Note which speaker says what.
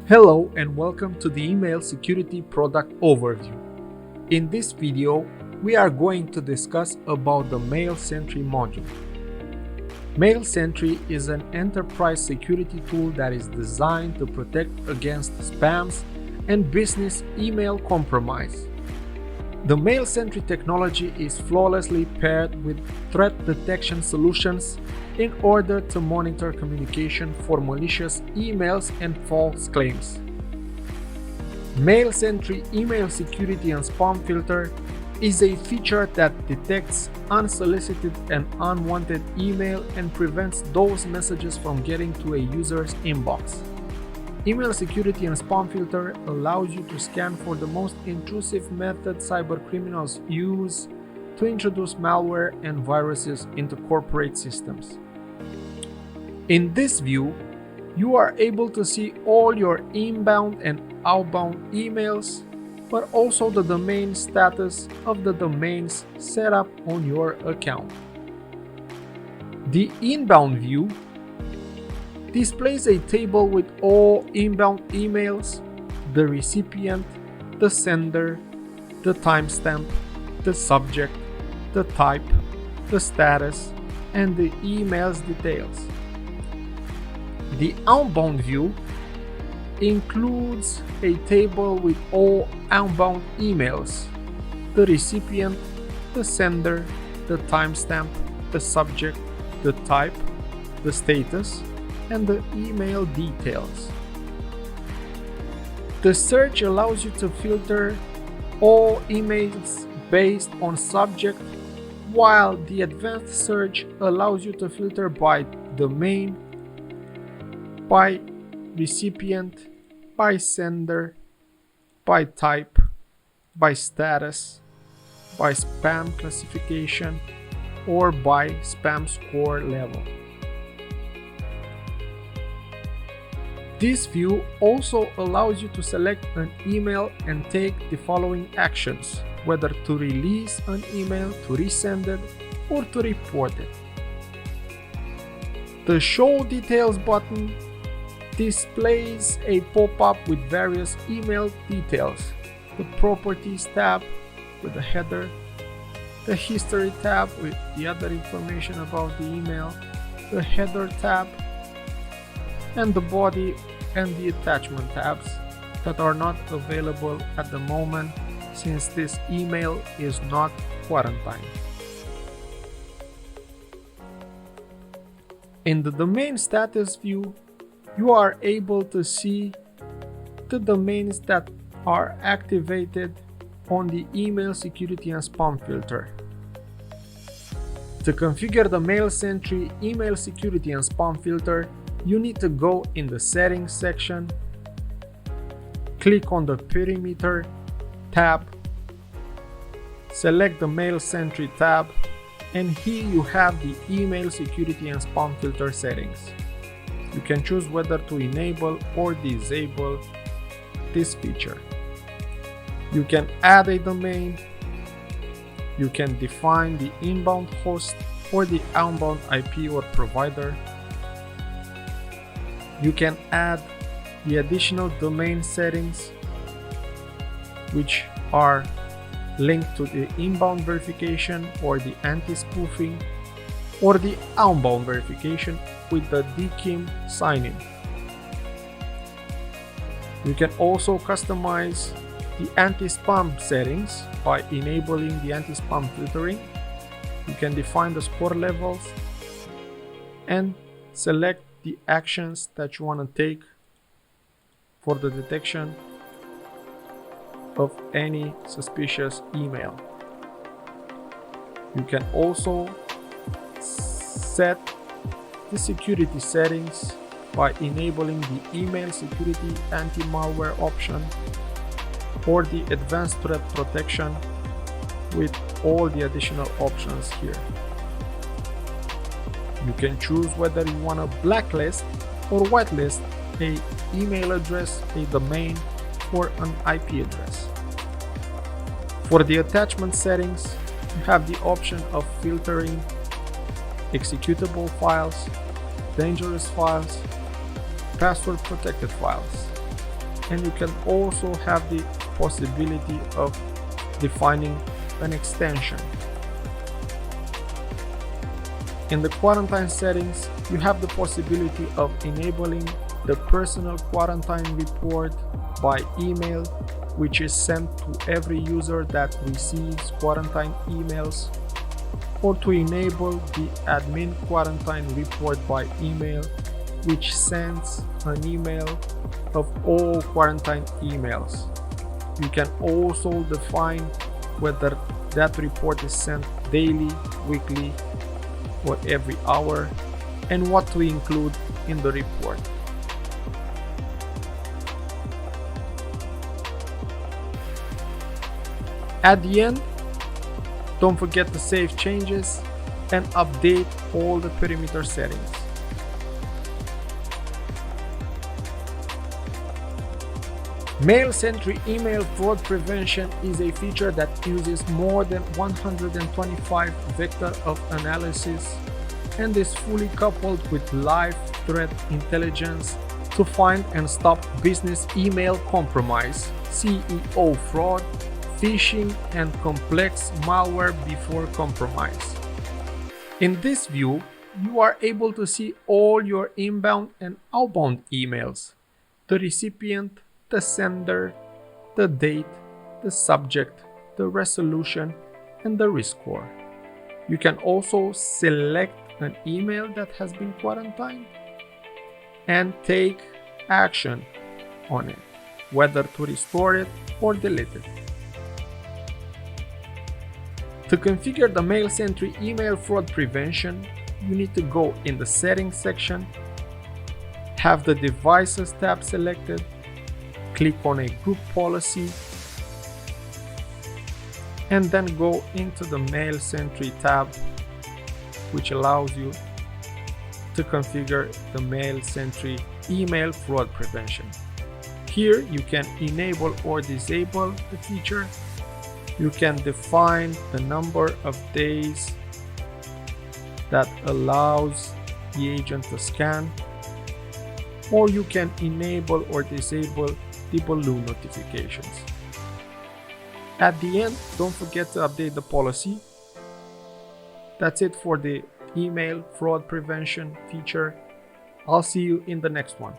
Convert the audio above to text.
Speaker 1: Hello and welcome to the Email Security Product Overview. In this video, we are going to discuss about the MailSentry module. MailSentry is an enterprise security tool that is designed to protect against spams and business email compromise. The MailSentry technology is flawlessly paired with threat detection solutions in order to monitor communication for malicious emails and false claims. MailSentry Email Security and Spam Filter is a feature that detects unsolicited and unwanted email and prevents those messages from getting to a user's inbox. Email Security and Spam Filter allows you to scan for the most intrusive method cybercriminals use to introduce malware and viruses into corporate systems. In this view, you are able to see all your inbound and outbound emails, but also the domain status of the domains set up on your account. The inbound view displays a table with all inbound emails, the recipient, the sender, the timestamp, the subject, the type, the status, and the email's details. The outbound view includes a table with all outbound emails, the recipient, the sender, the timestamp, the subject, the type, the status, and the email details. The search allows you to filter all emails based on subject, while the advanced search allows you to filter by domain, by recipient, by sender, by type, by status, by spam classification, or by spam score level. This view also allows you to select an email and take the following actions, whether to release an email, to resend it, or to report it. The Show Details button displays a pop-up with various email details, the Properties tab with the header, the History tab with the other information about the email, the Header tab, and the Body and the Attachment tabs that are not available at the moment since this email is not quarantined. In the Domain Status view, you are able to see the domains that are activated on the Email Security and Spam Filter. To configure the MailSentry Email Security and Spam Filter, you need to go in the Settings section, click on the Perimeter tab, select the MailSentry tab, and here you have the Email Security and Spam Filter settings. You can choose whether to enable or disable this feature. You can add a domain, you can define the inbound host or the outbound IP or provider. You can add the additional domain settings, which are linked to the inbound verification or the anti-spoofing, or the outbound verification with the DKIM sign-in. You can also customize the anti-spam settings by enabling the anti-spam filtering. You can define the score levels and select the actions that you want to take for the detection of any suspicious email. You can also set the security settings by enabling the Email Security Anti-Malware option or the Advanced Threat Protection with all the additional options here. You can choose whether you want to blacklist or whitelist an email address, a domain, or an IP address. For the attachment settings, you have the option of filtering executable files, dangerous files, password protected files. and you can also have the possibility of defining an extension. In the quarantine settings, you have the possibility of enabling the personal quarantine report by email, which is sent to every user that receives quarantine emails, or to enable the admin quarantine report by email, which sends an email of all quarantine emails. You can also define whether that report is sent daily, weekly, or every hour, and what to include in the report. At the end, don't forget to save changes and update all the perimeter settings. MailSentry email fraud prevention is a feature that uses more than 125 vectors of analysis and is fully coupled with live threat intelligence to find and stop business email compromise, CEO fraud, phishing, and complex malware before compromise. In this view, you are able to see all your inbound and outbound emails, the recipient, the sender, the date, the subject, the resolution, and the risk score. You can also select an email that has been quarantined and take action on it, whether to restore it or delete it. To configure the MailSentry email fraud prevention, you need to go in the settings section, have the devices tab selected, click on a group policy, and then go into the MailSentry tab, which allows you to configure the MailSentry email fraud prevention. Here you can enable or disable the feature. You can define the number of days that allows the agent to scan, or you can enable or disable the balloon notifications. At the end, don't forget to update the policy. That's it for the email fraud prevention feature. I'll see you in the next one.